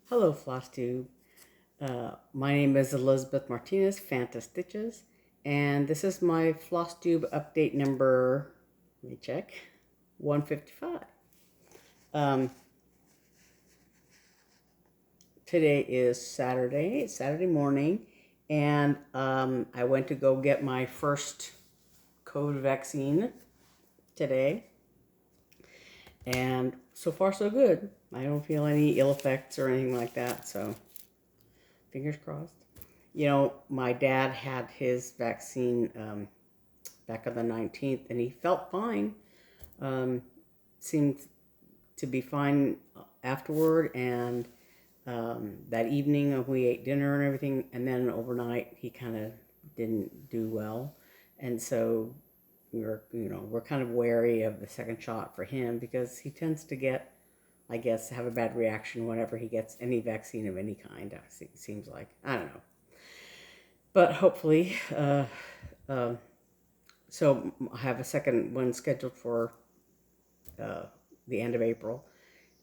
Hello, Flosstube. My name is Elizabeth Martinez, phantastitches, and this is my Flosstube update number, let me check, 155. Today is Saturday morning, and I went to go get my first COVID vaccine today, and so far so good. I don't feel any ill effects or anything like that, so fingers crossed. You know, my dad had his vaccine back on the 19th, and he felt fine. Seemed to be fine afterward, and that evening we ate dinner and everything, and then overnight he kind of didn't do well, and so we're kind of wary of the second shot for him because he tends to get, I guess, have a bad reaction whenever he gets any vaccine of any kind. It seems like, I don't know, but hopefully, so I have a second one scheduled for the end of April,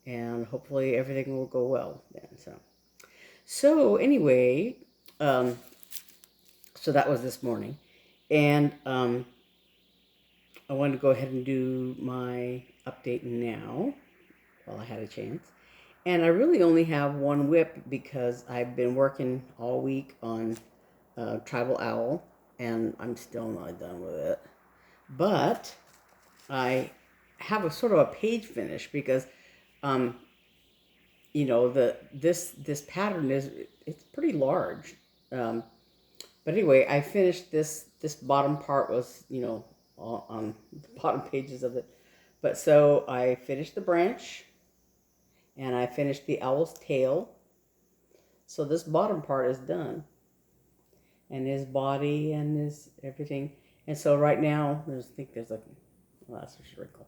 and hopefully everything will go well then. So anyway, so that was this morning, and I wanted to go ahead and do my update now while I had a chance. And I really only have one WIP because I've been working all week on Tribal Owl, and I'm still not done with it. But I have a sort of a page finish because, this pattern it's pretty large. But anyway, I finished this bottom part was, on the bottom pages of it. But so I finished the branch, and I finished the owl's tail. So this bottom part is done, and his body and his everything. And so right now, I think there's a, well, that's a wrinkle.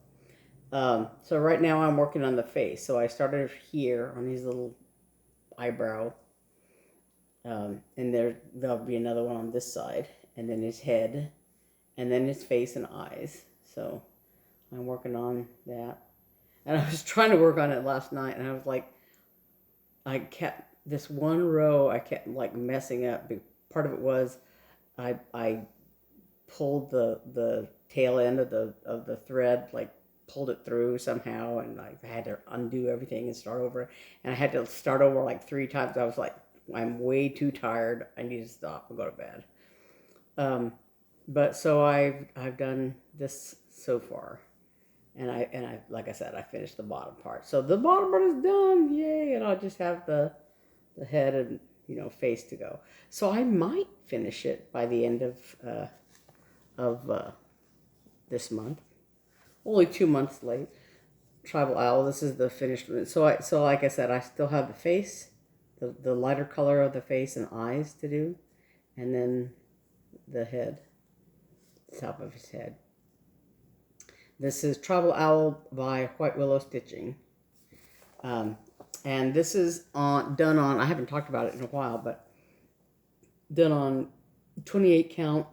So right now I'm working on the face. So I started here on his little eyebrow, and there'll be another one on this side, and then his head, and then his face and eyes. So I'm working on that. And I was trying to work on it last night, and I was like, I kept this one row, I kept like messing up. Part of it was I pulled the tail end of the thread, like pulled it through somehow, and I had to undo everything and start over. And I had to start over like 3 times. I was like, I'm way too tired. I need to stop and go to bed. But so I've done this so far. And I, like I said, I finished the bottom part. So the bottom part is done, yay! And I'll just have the head and face to go. So I might finish it by the end of this month. Only 2 months late. Tribal Owl. This is the finished one. So like I said, I still have the face, the lighter color of the face and eyes to do, and then the head, the top of his head. This is Tribal Owl by White Willow Stitching. And this is done on, I haven't talked about it in a while, but done on 28 count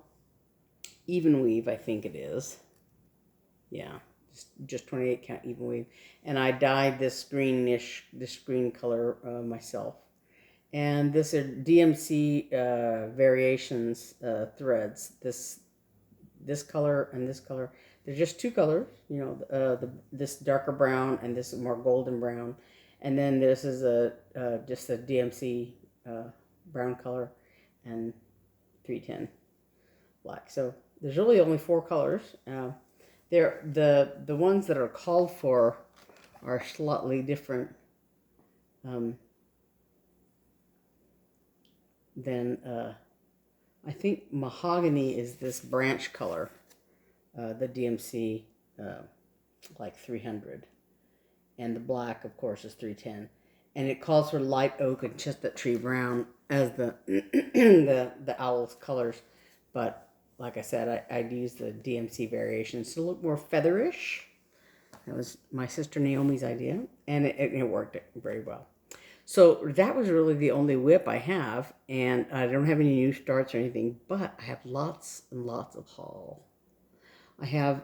even weave, I think it is. Yeah, just 28 count even weave. And I dyed this greenish, this green color myself. And this are DMC variations threads. This color and this color. They're just 2 colors, this darker brown and this more golden brown. And then this is just a DMC brown color and 310 black. So there's really only 4 colors. They're the ones that are called for are slightly different than I think mahogany is this branch color. The DMC like 300, and the black, of course, is 310, and it calls for light oak and chestnut tree brown as the the owl's colors. But like I said, I'd use the DMC variations to look more featherish. That was my sister Naomi's idea, and it worked very well. So that was really the only WIP I have, and I don't have any new starts or anything, but I have lots and lots of haul. I have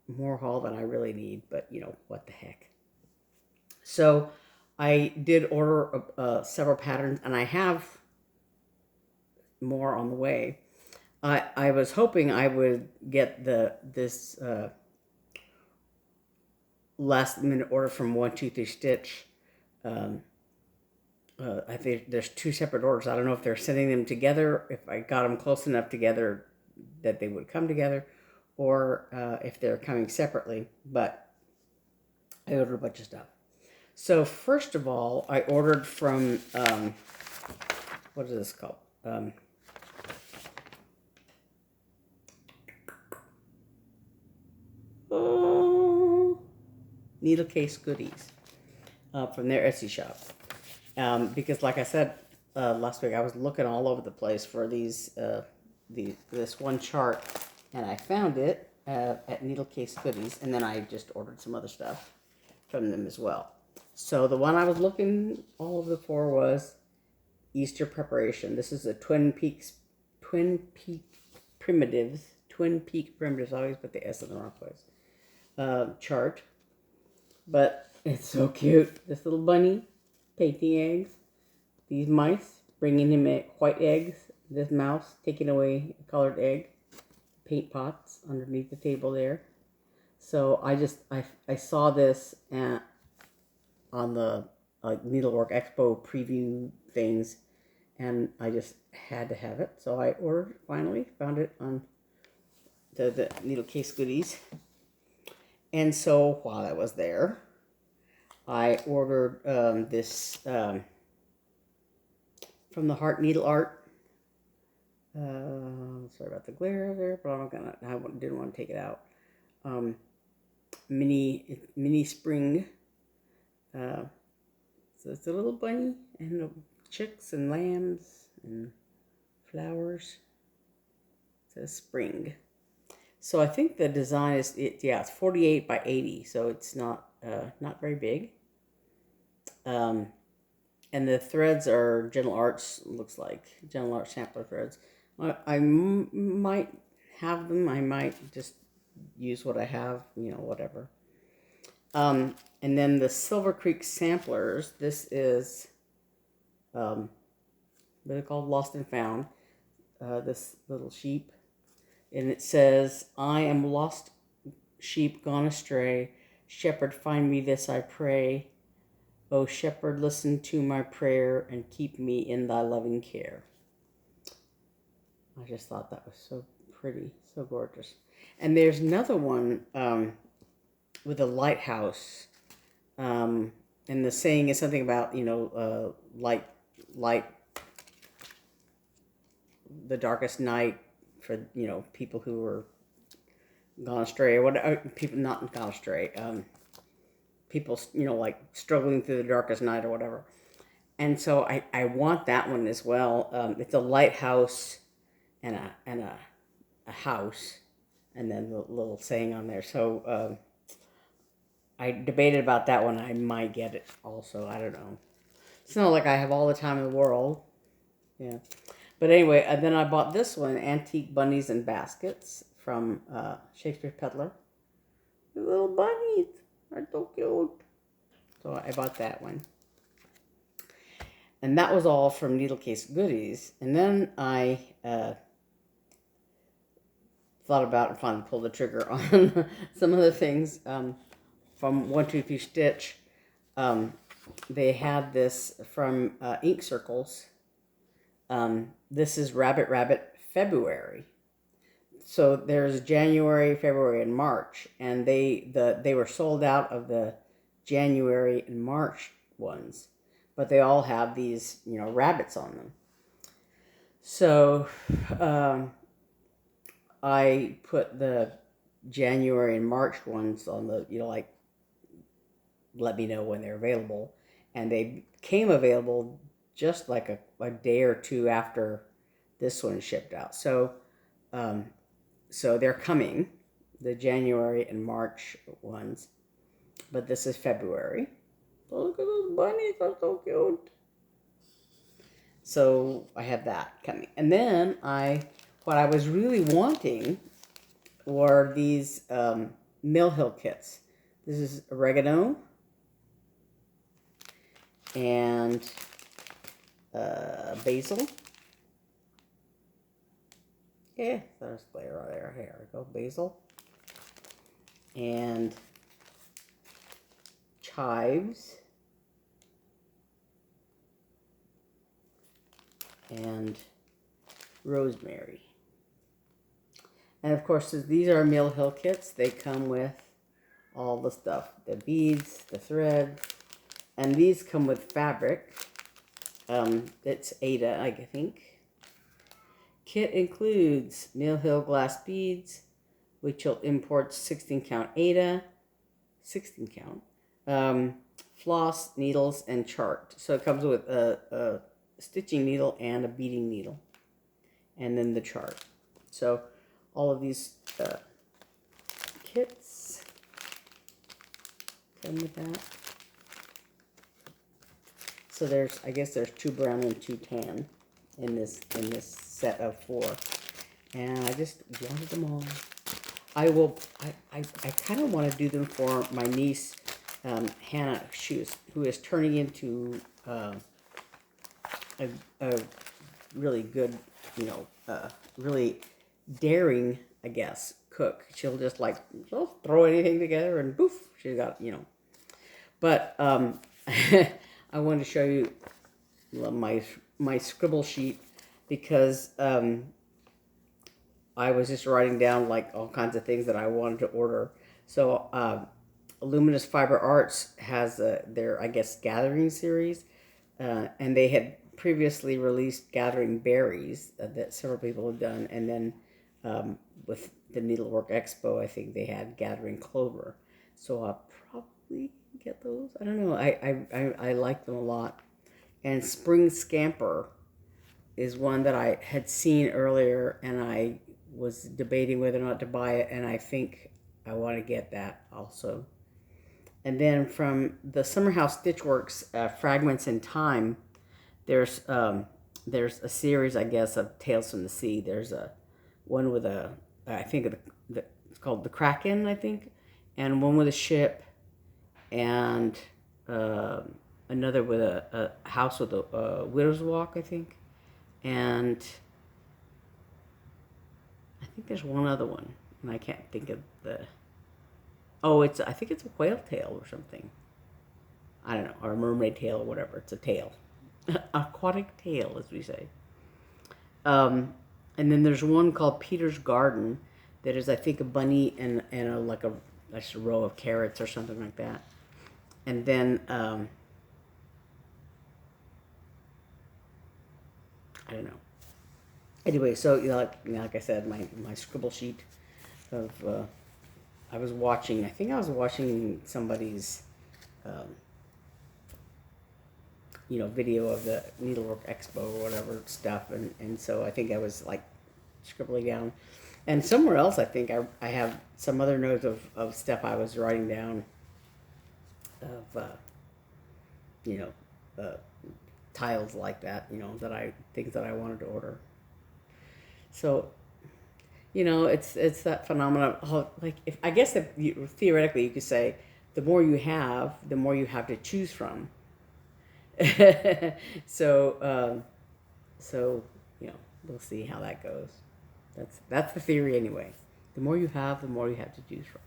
more haul than I really need, but what the heck. So I did order several patterns, and I have more on the way. I was hoping I would get this last minute order from 123 Stitch. I think there's 2 separate orders. I don't know if they're sending them together, if I got them close enough together that they would come together, or if they're coming separately, but I ordered a bunch of stuff. So first of all, I ordered from, what is this called? Needle Case Goodies from their Etsy shop. Because like I said last week, I was looking all over the place for this one chart, and I found it at Needle Case Goodies, and then I just ordered some other stuff from them as well. So the one I was looking all over for was Easter Preparation. This is a Twin Peak Primatives. Twin Peak Primatives. I always put the S in the wrong place. Chart. But it's so cute. This little bunny painting eggs. These mice bringing him white eggs. This mouse taking away a colored egg. Paint pots underneath the table there. So I saw this on the Needlework Expo preview things, and I just had to have it. So I ordered, finally found it on the Needle Case Goodies. And so while I was there, I ordered this from the Heart NeadleArt. Sorry about the glare there, but I didn't want to take it out. Mini spring. So it's a little bunny and chicks and lambs and flowers. It says spring. So I think the design is it's 48 by 80, so it's not very big. And the threads are Gentle Arts, looks like Gentle Arts sampler threads. I might have them. I might just use what I have, whatever. And then the Silver Creek samplers. This is what they're called, Lost and Found. This little sheep. And it says, I am lost sheep gone astray. Shepherd, find me this, I pray. O shepherd, listen to my prayer and keep me in thy loving care. I just thought that was so pretty, so gorgeous. And there's another one with a lighthouse. And the saying is something about, light, the darkest night for, people who were gone astray, or whatever, people not gone astray, people, like struggling through the darkest night or whatever. And so I want that one as well. It's a lighthouse and a house, and then the little saying on there. So I debated about that one. I might get it also. I don't know. It's not like I have all the time in the world. Yeah. But anyway, then I bought this one, Antique Bunnies and Baskets from Shakespeare Peddler. The little bunnies are so cute. So I bought that one. And that was all from Needle Case Goodies. And then I thought about and finally pulled the trigger on some other things from 123 Stitch. They had this from Ink Circles. This is Rabbit February. So there's January, February, and March, and they were sold out of the January and March ones, but they all have these rabbits on them. So I put the January and March ones on the like let me know when they're available, and they came available just like a day or two after this one shipped out. So so they're coming, the January and March ones, but this is February. Oh, look at those bunnies, they're so cute. So I have that coming. And then what I was really wanting were these Mill Hill kits. This is Oregano and Basil. Yeah, there's Claire right there. Here we go, Basil. And Chives. And Rosemary. And of course, these are Mill Hill kits. They come with all the stuff, the beads, the thread, and these come with fabric. It's Ada, I think. Kit includes Mill Hill glass beads, which will import 16 count Ada, 16 count, floss, needles, and chart. So it comes with a stitching needle and a beading needle, and then the chart. So all of these kits come with that. So I guess there's 2 brown and 2 tan in this set of 4, and I just wanted them all. I kind of want to do them for my niece Hannah, who is turning into a really good, really daring, I guess, cook. She'll just she'll throw anything together and poof, she got, But I wanted to show you my scribble sheet because I was just writing down all kinds of things that I wanted to order. So Luminous Fiber Arts has their, I guess, Gathering series, and they had previously released Gathering Berries that several people have done, and then with the Needlework Expo, I think they had Gathering Clover. So I'll probably get those. I don't know. I like them a lot. And Spring Scamper is one that I had seen earlier, and I was debating whether or not to buy it, and I think I want to get that also. And then from the Summer House Stitchworks Fragments in Time, there's a series, I guess, of Tales from the Sea. There's one with I think it's called the Kraken, I think, and one with a ship, and another with a house with a widow's walk, I think, and I think there's one other one, and I can't think of the. Oh, I think it's a whale tail or something. I don't know, or a mermaid tail or whatever. It's a tail, aquatic tail, as we say. And then there's one called Peter's Garden that is, I think, a bunny and a row of carrots or something like that. And then I don't know. Anyway, so like I said, my scribble sheet of I was watching somebody's video of the Needlework Expo or whatever stuff, and so I think I was scribbling down, and somewhere else I think I have some other notes of stuff I was writing down of tiles like that, things that I wanted to order. So, it's that phenomenon of, I guess theoretically you could say the more you have to choose from. So we'll see how that goes. That's the theory anyway. The more you have to choose from.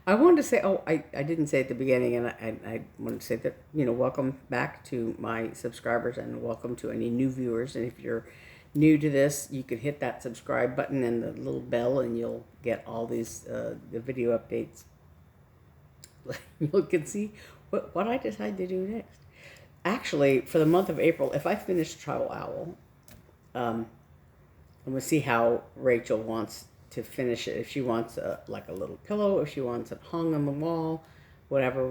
I wanted to say, I didn't say at the beginning, and I wanted to say that, welcome back to my subscribers and welcome to any new viewers. And if you're new to this, you can hit that subscribe button and the little bell, and you'll get all these the video updates. You can see what I decide to do next. Actually, for the month of April, if I finish Travel Owl, I'm going to see how Rachel wants to finish it. If she wants a little pillow, if she wants it hung on the wall, whatever,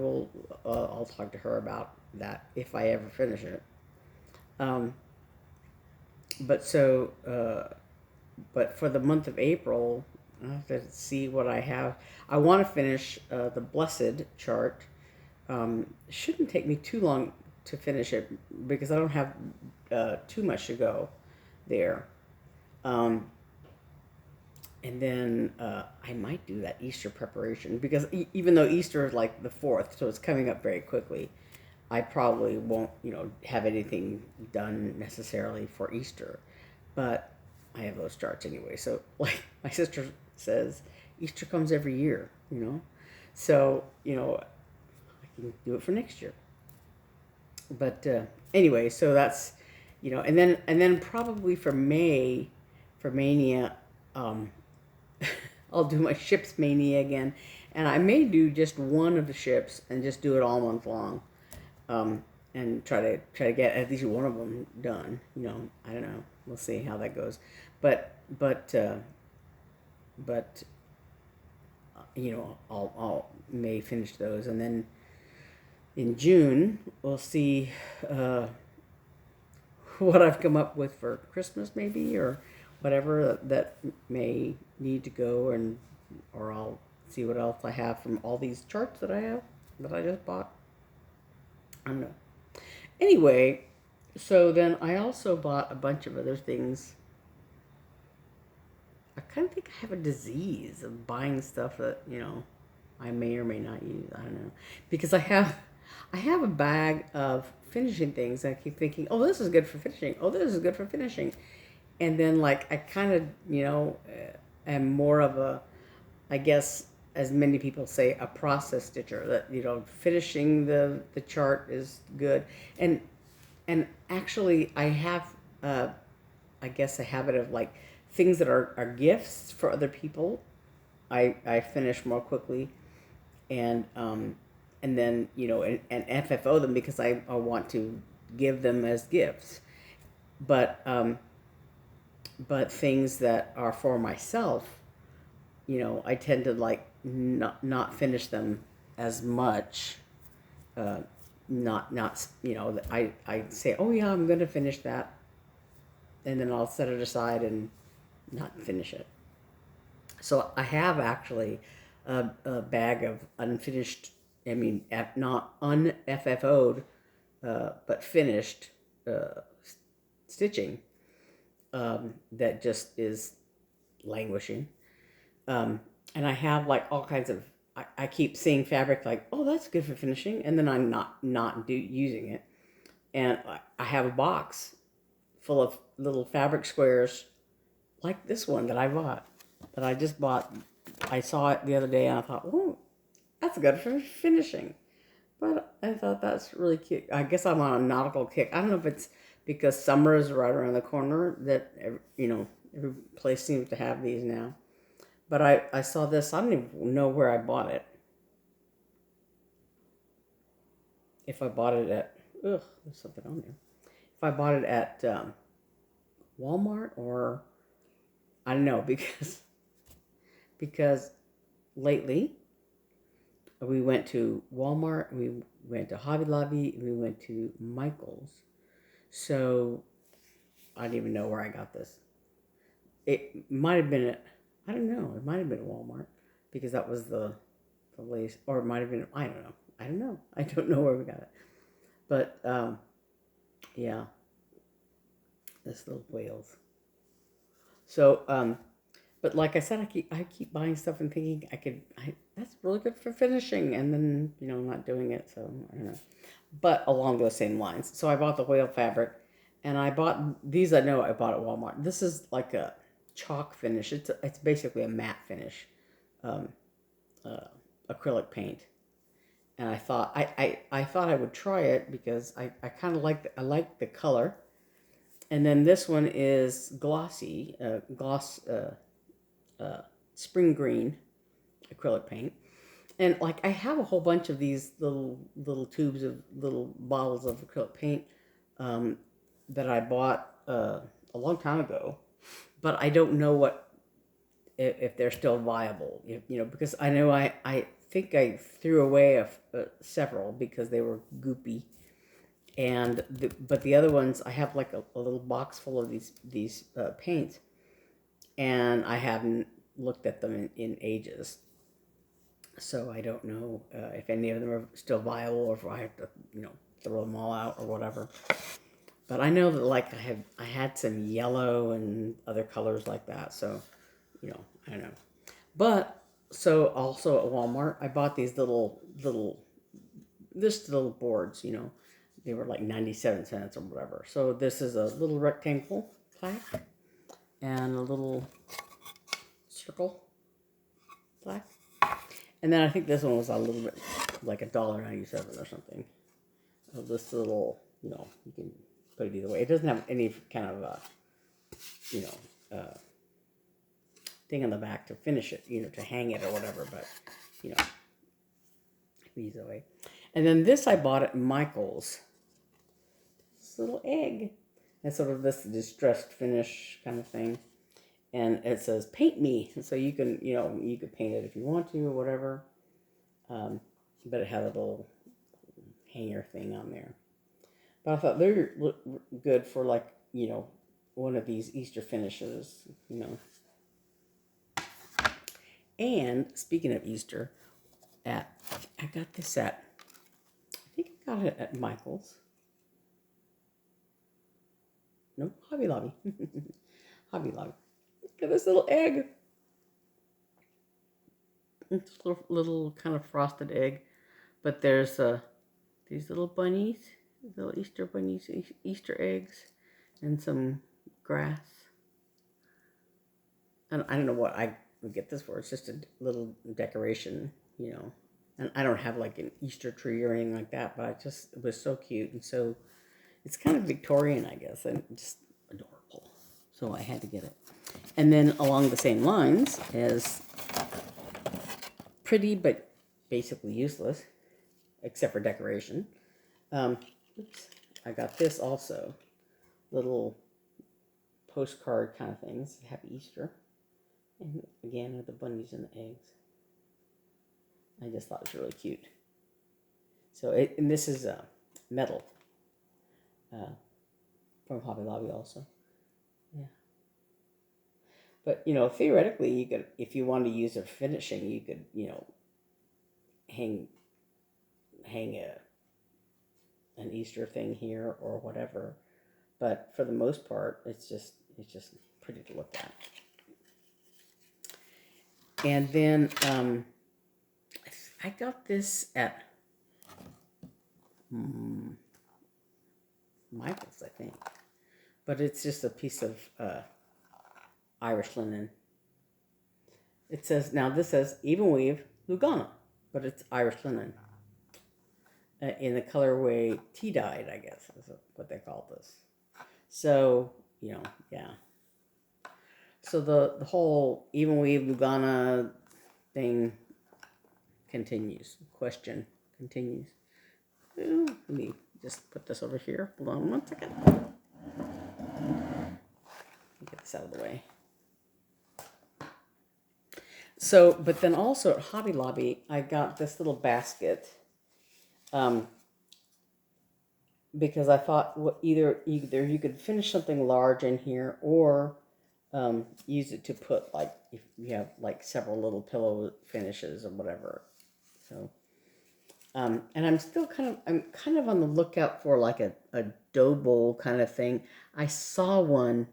I'll talk to her about that if I ever finish it. But for the month of April, I have to see what I have. I want to finish the Blessed chart. Shouldn't take me too long to finish it because I don't have too much to go there. And then I might do that Easter preparation because even though Easter is the 4th, so it's coming up very quickly, I probably won't, have anything done necessarily for Easter, but I have those charts anyway. So, like my sister says, Easter comes every year. So, I can do it for next year. But anyway, so that's, and then probably for May, for Mania, um, I'll do my ships Mania again, and I may do just one of the ships and just do it all month long, and try to get at least one of them done. I don't know. We'll see how that goes, but I'll may finish those, and then in June we'll see what I've come up with for Christmas, maybe, or whatever that may need to go, or I'll see what else I have from all these charts that I just bought. I don't know. Anyway, so then I also bought a bunch of other things. I kind of think I have a disease of buying stuff that I may or may not use. I don't know, because I have a bag of finishing things. I keep thinking, oh, this is good for finishing. Oh, this is good for finishing. And then, like, I kind of, am more of a, I guess, as many people say, a process stitcher. That, finishing the chart is good. And actually, I have, I guess, a habit of, like, things that are gifts for other people. I finish more quickly. And then, and FFO them because I want to give them as gifts. But things that are for myself, I tend to, like, not finish them as much. I say, oh yeah, I'm going to finish that. And then I'll set it aside and not finish it. So I have actually a bag of unfinished, not un-FFO'd, but finished stitching that just is languishing. And I have, like, all kinds of, I keep seeing fabric like, oh, that's good for finishing, and then I'm not using it. And I have a box full of little fabric squares like this one that I just bought. I saw it the other day and I thought, oh, that's good for finishing. But I thought that's really cute. I guess I'm on a nautical kick. I don't know if it's because summer is right around the corner that, every place seems to have these now. But I saw this. I don't even know where I bought it. If I bought it at, there's something on there. If I bought it at Walmart, or I don't know, because lately we went to Walmart, we went to Hobby Lobby, we went to Michael's. So I don't even know where I got this. It might have been I don't know. It might have been at Walmart because that was the lace, or it might have been, I don't know. I don't know where we got it. But yeah, this little whales. So but like I said, I keep buying stuff and thinking that's really good for finishing, and then not doing it. So I don't know. But along those same lines, so I bought the whale fabric, and I bought these. I know I bought at Walmart. This is like a chalk finish. It's basically a matte finish, acrylic paint. And I thought I thought I would try it because I kind of like the color. And then this one is glossy, gloss spring green acrylic paint. And, like, I have a whole bunch of these little tubes of little bottles of acrylic paint that I bought a long time ago, but I don't know if they're still viable. Because I know I think I threw away several because they were goopy, but the other ones I have, like, a little box full of these paints, and I haven't looked at them in ages. So I don't know if any of them are still viable, or if I have to, throw them all out or whatever. But I know that, like, I had some yellow and other colors like that. So, I don't know. But so also at Walmart, I bought these little boards, they were like 97 cents or whatever. So this is a little rectangle plaque and a little circle plaque. And then I think this one was a little bit like $1.97 or something. So this little, you know, you can put it either way. It doesn't have any kind of, you know, thing on the back to finish it, you know, to hang it or whatever, but, you know, either way. And then this I bought at Michael's. This little egg. It's sort of this distressed finish kind of thing. And it says, paint me. So you can, you know, you could paint it if you want to or whatever. But it had a little hanger thing on there. But I thought they're good for, like, you know, one of these Easter finishes, you know. And speaking of Easter, I got this at, I think I got it at Michael's. No, Hobby Lobby. Hobby Lobby. Look at this little egg. It's a little kind of frosted egg. But there's these little bunnies, little Easter bunnies, Easter eggs, and some grass. And I don't know what I would get this for. It's just a little decoration, you know. And I don't have like an Easter tree or anything like that, but it was so cute. And so it's kind of Victorian, I guess, and just adorable. So I had to get it. And then along the same lines as pretty but basically useless, except for decoration. Oops, I got this also. Little postcard kind of things. Happy Easter. And again, with the bunnies and the eggs. I just thought it was really cute. So, and this is metal. From Hobby Lobby also. Yeah. But, you know, theoretically, you could, if you wanted to use a finishing, you could, you know, hang an Easter thing here or whatever. But for the most part, it's just pretty to look at. And then I got this at Michael's, I think. But it's just a piece of Irish linen. It says, now this says even weave Lugana, but it's Irish linen. In the colorway tea-dyed, I guess, is what they call this. So, you know, yeah. So the whole even weave Lugana thing continues. Question continues. Ooh, let me just put this over here. Hold on 1 second. Get this out of the way. So, but then also at Hobby Lobby, I got this little basket. Because I thought either you could finish something large in here or use it to put, like, if you have like several little pillow finishes or whatever. So, and I'm kind of on the lookout for like a dough bowl kind of thing. I saw one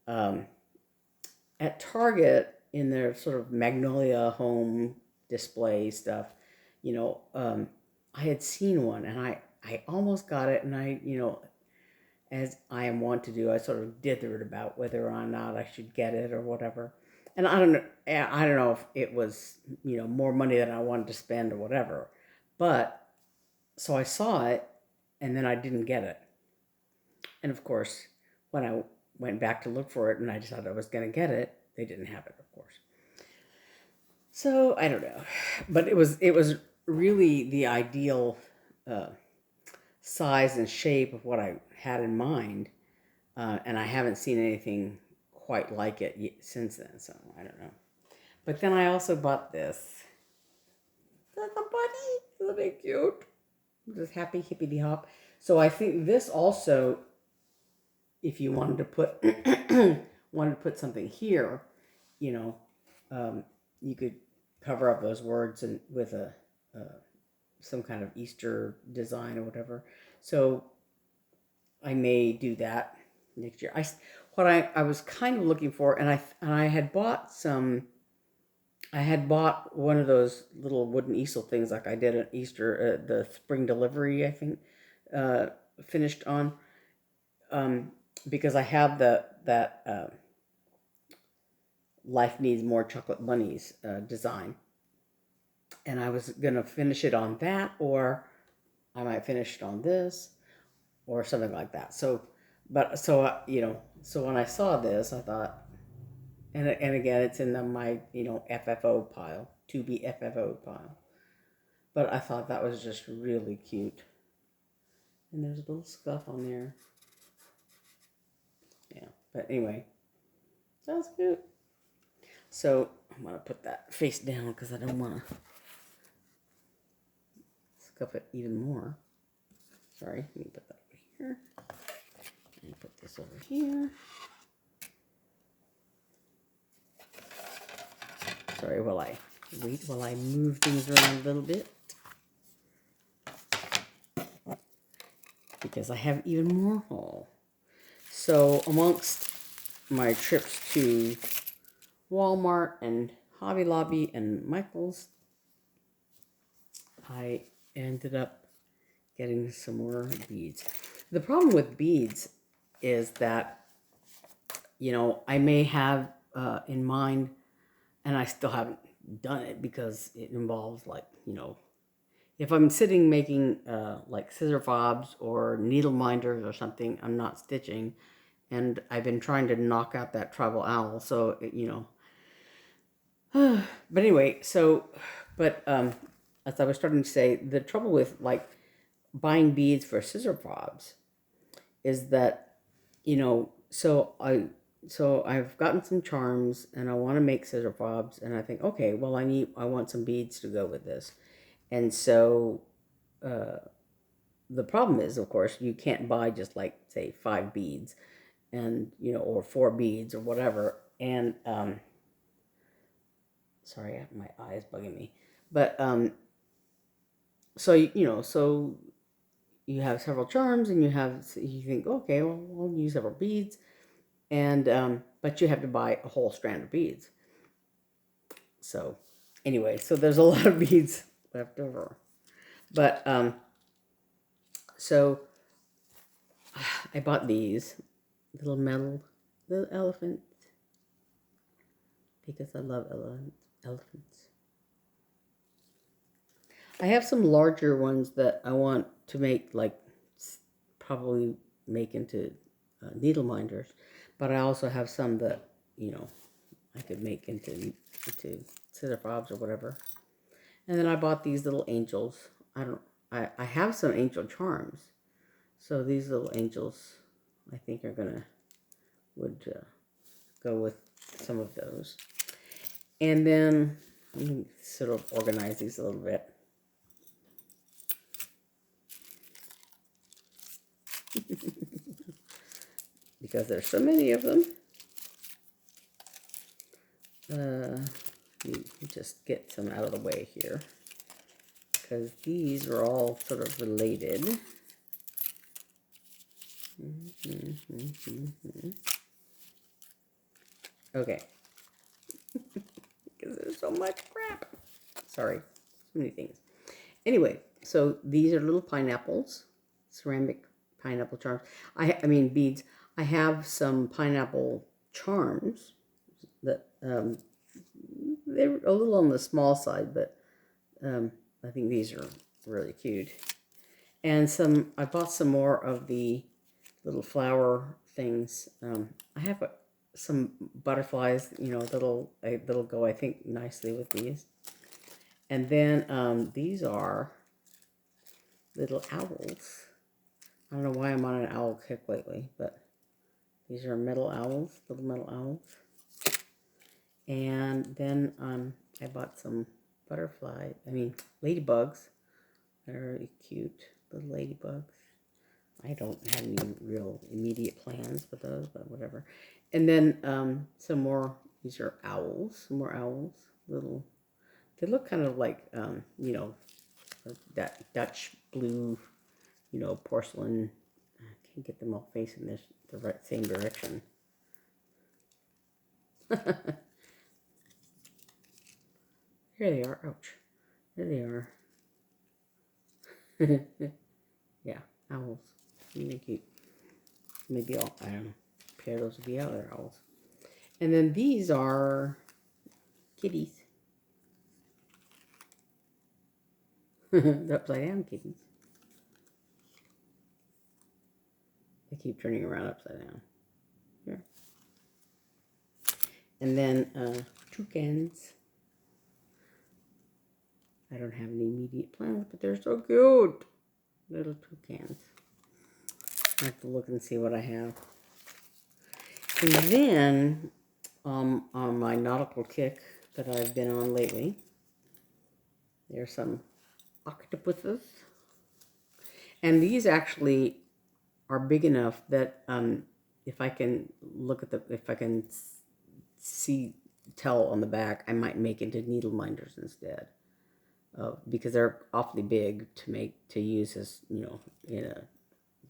at Target in their sort of Magnolia home display stuff. You know, I had seen one and I almost got it, and I, you know, as I am wont to do, I sort of dithered about whether or not I should get it or whatever. And I don't know if it was, you know, more money than I wanted to spend or whatever. But so I saw it, and then I didn't get it. And of course, when I went back to look for it, and I decided I was going to get it, they didn't have it, of course. So I don't know, but it was really the ideal size and shape of what I had in mind, and I haven't seen anything quite like it since then, so I don't know. But then I also bought this. That's a bunny. Isn't it cute? Just happy hippity hop. So I think this also, if you wanted to put something here, you know, you could cover up those words and with some kind of Easter design or whatever. So I may do that next year. What I was kind of looking for, and I had bought one of those little wooden easel things like I did at Easter, the spring delivery, I think, finished on, because I have that Life Needs More Chocolate Bunnies design, and I was gonna finish it on that, or I might finish it on this, or something like that. So, but so so when I saw this, I thought, and again, it's in my FFO pile, to be FFO pile. But I thought that was just really cute. And there's a little scuff on there. Yeah, but anyway, sounds cute. So I'm gonna put that face down because I don't want to scuff it even more. Sorry, let me put that over here. And put this over here. Sorry, while I move things around a little bit. Because I have even more haul. So amongst my trips to Walmart and Hobby Lobby and Michael's, I ended up getting some more beads. The problem with beads is that, I may have in mind, and I still haven't done it because it involves if I'm sitting making like scissor fobs or needle minders or something, I'm not stitching, and I've been trying to knock out that tribal owl. So but anyway, as I was starting to say, the trouble with buying beads for scissor fobs is that so I've gotten some charms and I want to make scissor fobs, and I think, okay, well I want some beads to go with this. And so the problem is, of course, you can't buy just say 5 beads and or 4 beads or whatever. And sorry, my eye is bugging me. But so you have several charms, and you think, okay, well I'll use several beads, and but you have to buy a whole strand of beads. So anyway, so there's a lot of beads left over. But so I bought these little elephants because I love elephants. I have some larger ones that I want to make, probably make into needle minders, but I also have some that I could make into scissor fobs or whatever. And then I bought these little angels. I have some angel charms, so these little angels I think would go with some of those. And then let me sort of organize these a little bit. Because there's so many of them. Let me just get some out of the way here, because these are all sort of related. Okay. Because there's so much crap. Sorry, so many things. Anyway, so these are little pineapples, ceramic pineapple charms. I mean beads. I have some pineapple charms that they're a little on the small side, but I think these are really cute. And I bought some more of the little flower things. I have some butterflies, that'll go, I think, nicely with these. And then these are little owls. I don't know why I'm on an owl kick lately, but these are metal owls, little metal owls. And then I bought some ladybugs. They're really cute, little ladybugs. I don't have any real immediate plans with those, but whatever. And then some more, these are owls, some more owls, little, they look kind of like, that Dutch blue, porcelain. I can't get them all facing the same direction. Here they are. Ouch. There they are. Yeah. owls. Really cute. Maybe I'll, I don't know, pair those with the other owls. And then these are kitties. They're upside down kitties. They keep turning around upside down. Here. And then toucans. I don't have any immediate plans, but they're so cute. Little toucans. I have to look and see what I have. And then, on my nautical kick that I've been on lately, there's some octopuses. And these actually are big enough that if I can look at if I can tell on the back, I might make into needle minders instead. Because they're awfully big to use as, in a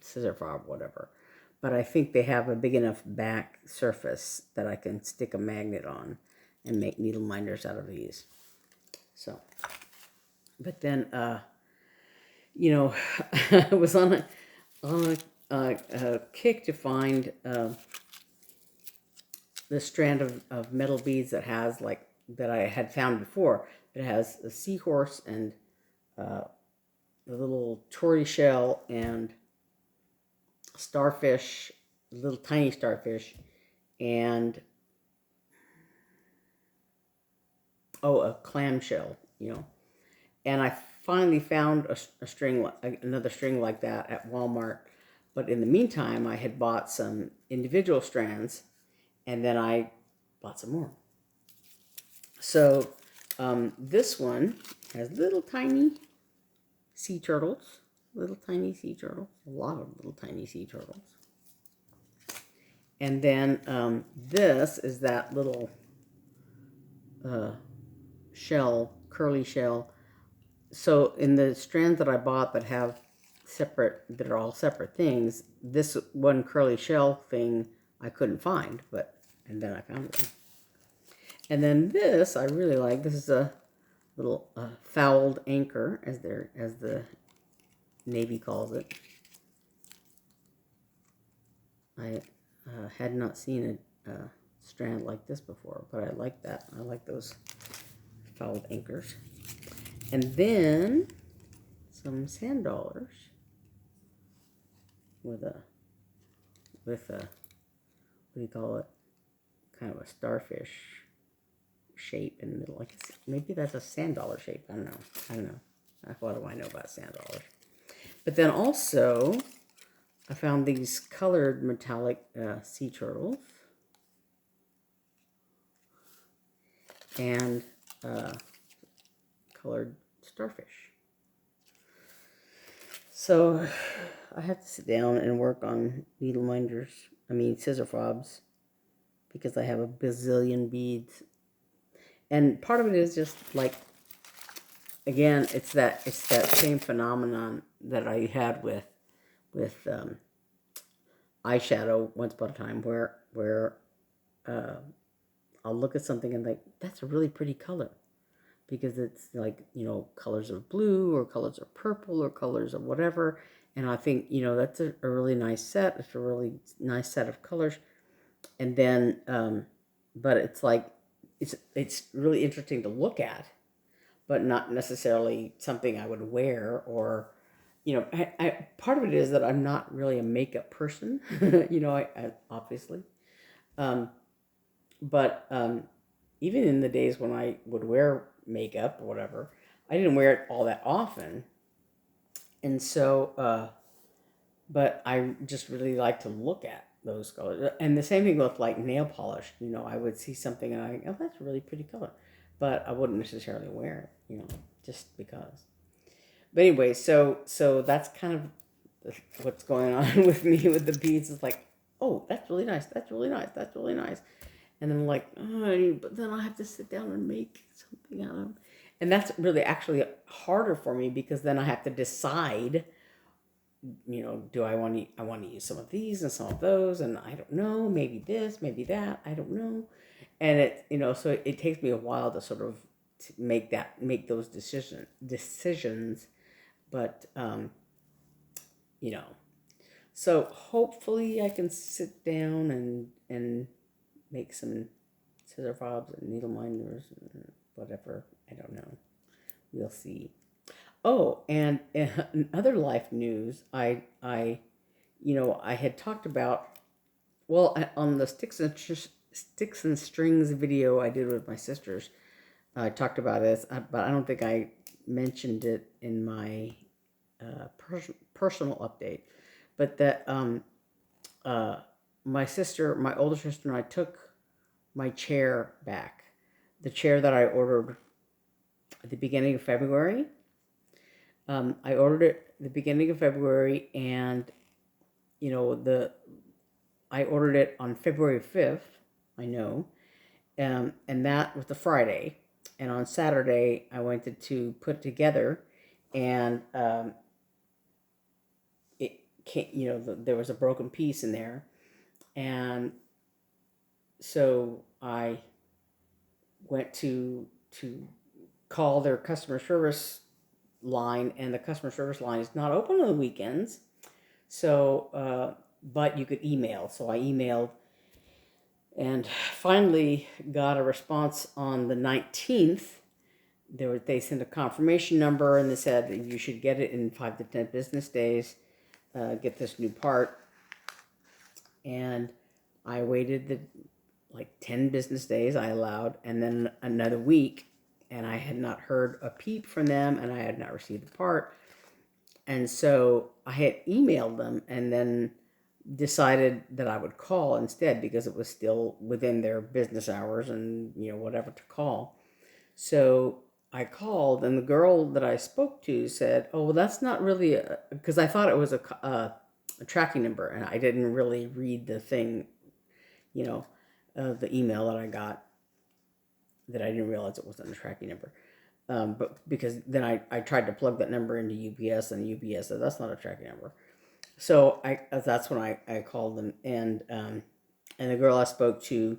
scissor fob, whatever. But I think they have a big enough back surface that I can stick a magnet on and make needle minders out of these. So, but then, I was on a kick to find the strand of metal beads that I had found before. It has a seahorse and a little tortoise shell and starfish, little tiny starfish, and a clamshell, And I finally found a string, another string like that at Walmart. But in the meantime, I had bought some individual strands, and then I bought some more. So this one has little tiny sea turtles, a lot of little tiny sea turtles. And then this is that little shell, curly shell. So in the strands that I bought that are all separate things, this one curly shell thing I couldn't find, and then I found one. And then this I really like. This is a little fouled anchor, as the Navy calls it. I had not seen a strand like this before, but I like that. I like those fouled anchors. And then some sand dollars with a what do you call it? Kind of a starfish shape in the middle. Maybe that's a sand dollar shape. I don't know. What do I know about sand dollars? But then also, I found these colored metallic sea turtles and colored starfish. So I have to sit down and work on scissor fobs, because I have a bazillion beads. And part of it is just again, it's that same phenomenon that I had with eyeshadow once upon a time, where I'll look at something and that's a really pretty color, because it's colors of blue or colors of purple or colors of whatever, and I think that's a really nice set. It's a really nice set of colors, and then but it's it's really interesting to look at, but not necessarily something I would wear. Or I part of it is that I'm not really a makeup person. I obviously, but even in the days when I would wear makeup or whatever, I didn't wear it all that often. And so but I just really like to look at those colors. And the same thing with nail polish. I would see something and I think, oh, that's a really pretty color, but I wouldn't necessarily wear it, just because. But anyway, so that's kind of what's going on with me with the beads. It's oh, that's really nice. That's really nice. That's really nice. And then I'm but then I have to sit down and make something out of them. And that's really actually harder for me, because then I have to decide, do I want to use some of these and some of those, and I don't know, maybe this, maybe that, I don't know. And it, so it takes me a while to sort of make those decisions. But you know. So hopefully I can sit down and make some scissor fobs and needle minders and whatever. I don't know. We'll see. Oh, and in other life news, I had talked about, well, on the sticks and strings video I did with my sisters, I talked about this, but I don't think I mentioned it in my personal update. But that uh, my older sister, and I took my chair back, the chair that I ordered at the beginning of February. I ordered it at the beginning of February, and I ordered it on February 5th. I know, and that was the Friday. And on Saturday, I wanted to put it together, and it can't. There was a broken piece in there, and so I went to call their customer service line, and the customer service line is not open on the weekends. So, but you could email. So I emailed, and finally got a response on the 19th. They sent a confirmation number, and they said that you should get it in 5 to 10 business days. Get this new part. And I waited like 10 business days I allowed, and then another week, and I had not heard a peep from them, and I had not received the part. And so I had emailed them, and then decided that I would call instead, because it was still within their business hours and whatever to call. So I called, and the girl that I spoke to said, "Oh, well, that's not really because I thought it was a tracking number, and I didn't really read the thing, the email that I got, that I didn't realize it wasn't a tracking number." But because then I tried to plug that number into UPS, and UPS said that's not a tracking number. So that's when I called them, and the girl I spoke to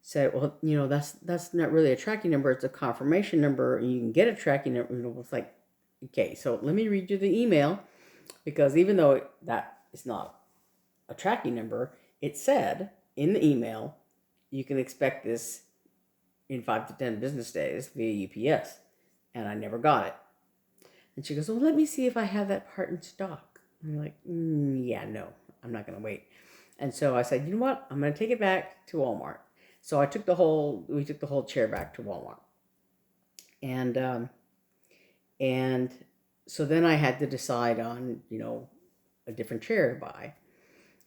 said, "Well, that's not really a tracking number; it's a confirmation number, and you can get a tracking number." It's like, okay, so let me read you the email, because even though that is not a tracking number, it said in the email, you can expect this in 5 to 10 business days via UPS, and I never got it. And she goes, "Well, let me see if I have that part in stock." I'm like, yeah, no, I'm not going to wait. And so I said, you know what? I'm going to take it back to Walmart. So we took the whole chair back to Walmart. And so then I had to decide on, a different chair to buy.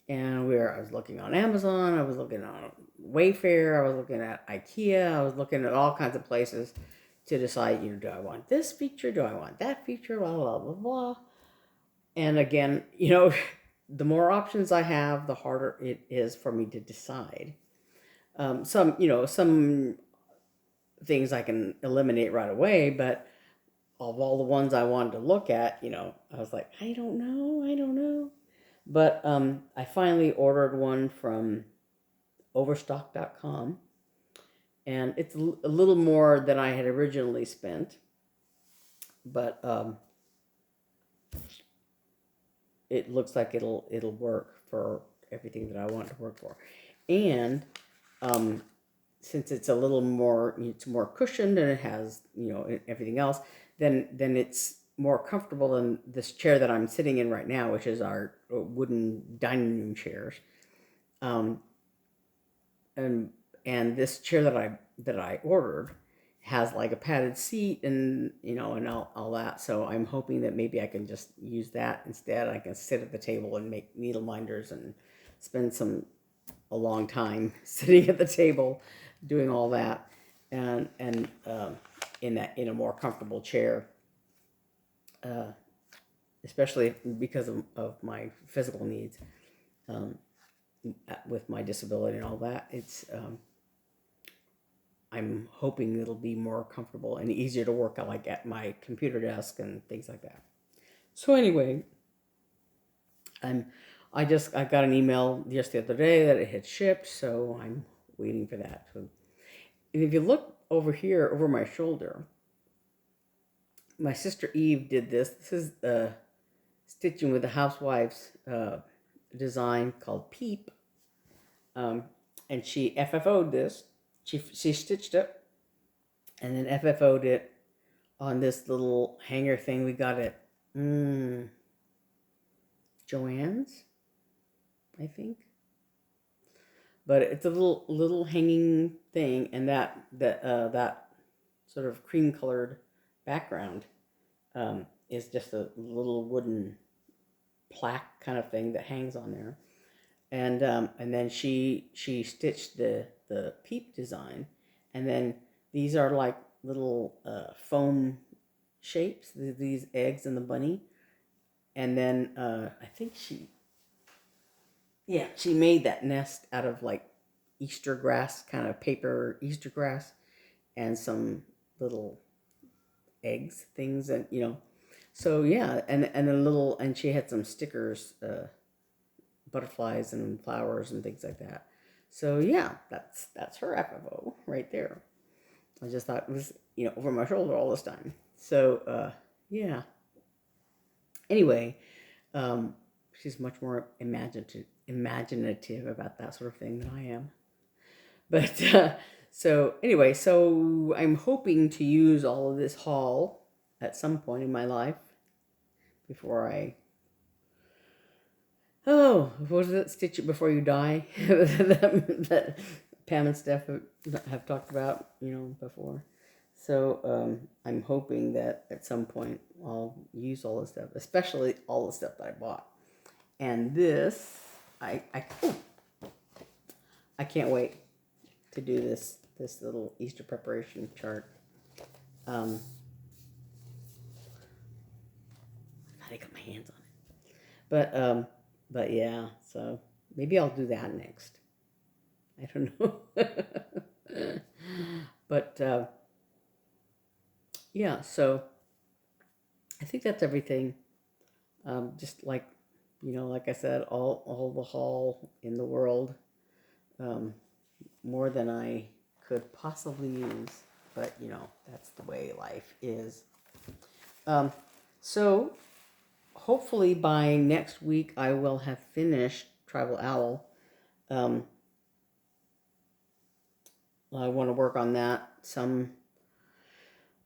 And I was looking on Amazon, I was looking on Wayfair, I was looking at IKEA, I was looking at all kinds of places to decide, do I want this feature, do I want that feature, blah, blah, blah, blah. And again, the more options I have, the harder it is for me to decide. Some things I can eliminate right away, but of all the ones I wanted to look at, I was like, I don't know. But I finally ordered one from overstock.com, and it's a little more than I had originally spent, but it looks like it'll work for everything that I want it to work for. And since it's a little more, it's more cushioned, and it has everything else, then it's more comfortable than this chair that I'm sitting in right now, which is our wooden dining room chairs. And this chair that I ordered has like a padded seat, and and all that. So I'm hoping that maybe I can just use that instead. I can sit at the table and make needle minders and spend a long time sitting at the table doing all that, and in a more comfortable chair, especially because of my physical needs, with my disability and all that. It's I'm hoping it'll be more comfortable and easier to work at, like at my computer desk and things like that. So anyway, I got an email just the other day that it had shipped, so I'm waiting for that. So, and if you look over here over my shoulder, my sister Eve did this. This is stitching with the Housewives design called Peep. And she FFO'd this. She stitched it and then FFO'd it on this little hanger thing we got at Joann's, I think. But it's a little hanging thing, and that sort of cream colored background is just a little wooden plaque kind of thing that hangs on there. And then she stitched the Peep design, and then these are like little foam shapes, these eggs and the bunny. And then I think she made that nest out of like Easter grass, kind of paper Easter grass, and some little eggs things, and so yeah, and she had some stickers, butterflies and flowers and things like that. So yeah, that's her FFO right there. I just thought it was over my shoulder all this time. So yeah. Anyway, she's much more imaginative about that sort of thing than I am. But so anyway, so I'm hoping to use all of this haul at some point in my life before I. Oh, what was it? Stitch It Before You Die that Pam and Steph have talked about, before. So I'm hoping that at some point I'll use all this stuff, especially all the stuff that I bought. And this, I can't wait to do this little Easter preparation chart. I got my hands on it, but yeah. So maybe I'll do that next. I don't know, but yeah. So I think that's everything. Just like like I said, all the haul in the world. More than I could possibly use, but that's the way life is. So hopefully by next week I will have finished Tribal Owl. I want to work on that some,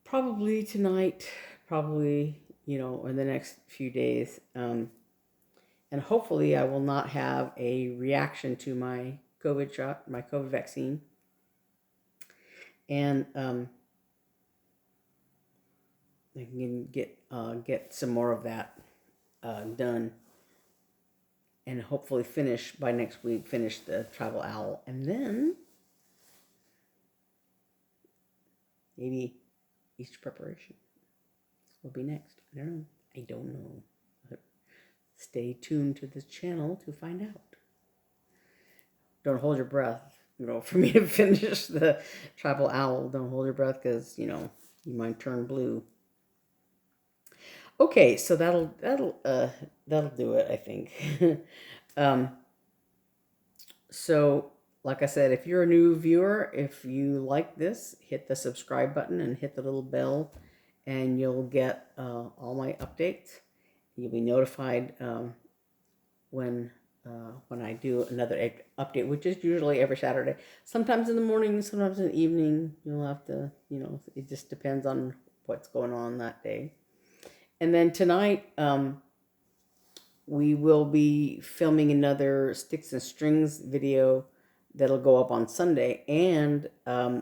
probably tonight, probably in the next few days, and hopefully I will not have a reaction to my COVID shot, my COVID vaccine, and I can get some more of that done, and hopefully finish by next week. Finish the Tribal Owl, and then maybe Easter preparation will be next. I don't know. But stay tuned to this channel to find out. Don't hold your breath, for me to finish the Tribal Owl. Don't hold your breath, because, you might turn blue. Okay, so that'll do it, I think. So, like I said, if you're a new viewer, if you like this, hit the subscribe button and hit the little bell, and you'll get all my updates. You'll be notified when I do another update, which is usually every Saturday. Sometimes in the morning, sometimes in the evening. You'll have to, it just depends on what's going on that day. And then tonight, we will be filming another Sticks and Strings video that'll go up on Sunday. And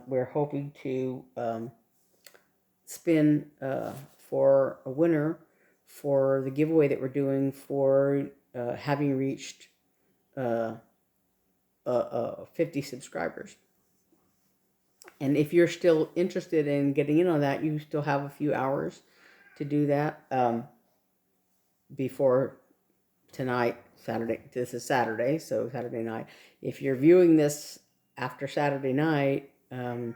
we're hoping to spin for a winner for the giveaway that we're doing for having reached 50 subscribers. And if you're still interested in getting in on that, you still have a few hours to do that before tonight, Saturday. This is Saturday, so Saturday night. If you're viewing this after Saturday night or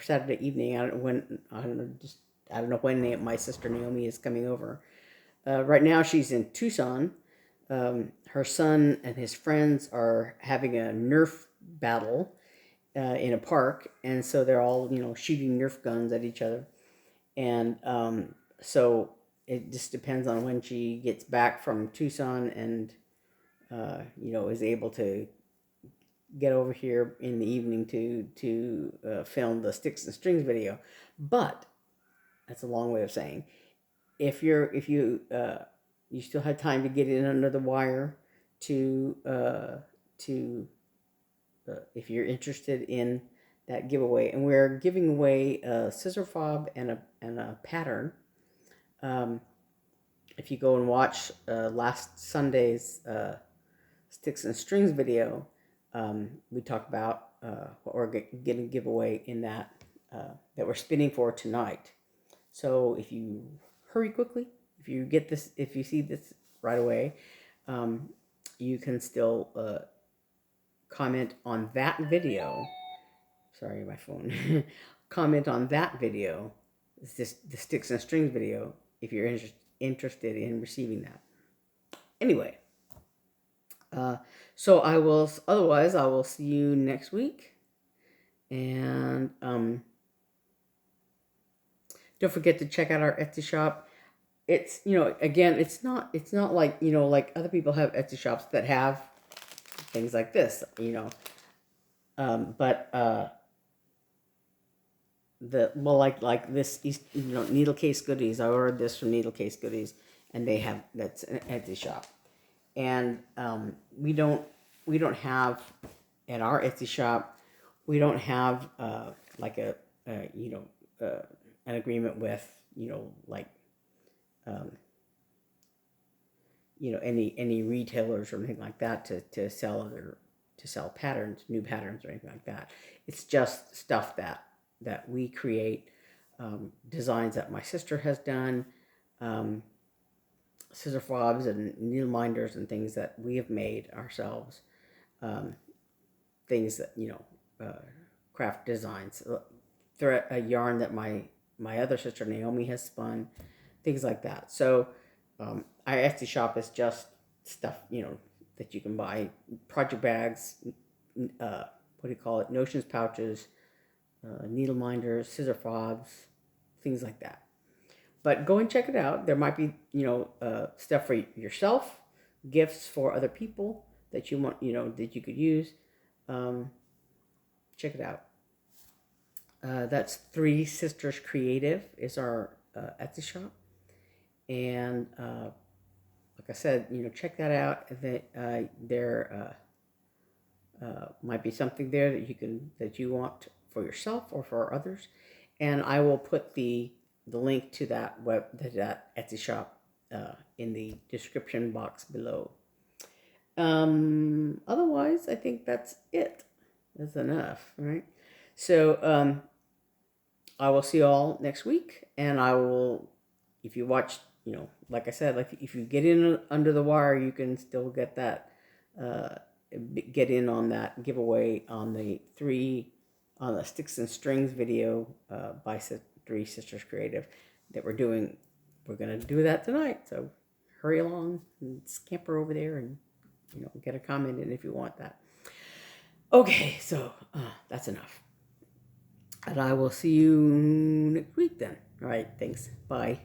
Saturday evening, I don't know when my sister Naomi is coming over. Right now she's in Tucson. Her son and his friends are having a Nerf battle in a park, and so they're all shooting Nerf guns at each other, and so it just depends on when she gets back from Tucson and, is able to get over here in the evening to film the Sticks and Strings video. But that's a long way of saying, if you still have time to get in under the wire to if you're interested in that giveaway, and we're giving away a scissor fob and a pattern. If you go and watch last Sunday's Sticks and Strings video, we talked about what we're going to give away in that we're spinning for tonight. So if you hurry quickly, if you see this right away, you can still comment on that video. Sorry, my phone. Comment on that video, the Sticks and Strings video, if you're interested in receiving that. Anyway, so I will see you next week. And don't forget to check out our Etsy shop. It's, again, it's not like, like other people have Etsy shops that have things like this, like this, Needle Case Goodies. I ordered this from Needle Case Goodies, and that's an Etsy shop. And we don't have, at our Etsy shop, we don't have like an agreement with any retailers or anything like that to sell patterns, new patterns or anything like that. It's just stuff that we create, designs that my sister has done, scissor fobs and needle minders and things that we have made ourselves, things that, craft designs, a yarn that my other sister Naomi has spun, things like that. So our Etsy shop is just stuff, that you can buy, project bags, notions pouches, needle minders, scissor fobs, things like that. But go and check it out. There might be, stuff for yourself, gifts for other people that you want, that you could use. Check it out. That's Three Sisters Creative is our Etsy shop. And like I said, check that out. There might be something there that you want for yourself or for others. And I will put the link to that Etsy shop in the description box below. Otherwise, I think that's it. That's enough, right? So I will see you all next week, and I will, if you watch, like I said, like if you get in under the wire, you can still get that, get in on that giveaway on the Sticks and Strings video by Three Sisters Creative that we're doing. We're going to do that tonight, so hurry along and scamper over there and, get a comment in if you want that. Okay, so that's enough. And I will see you next week then. All right, thanks. Bye.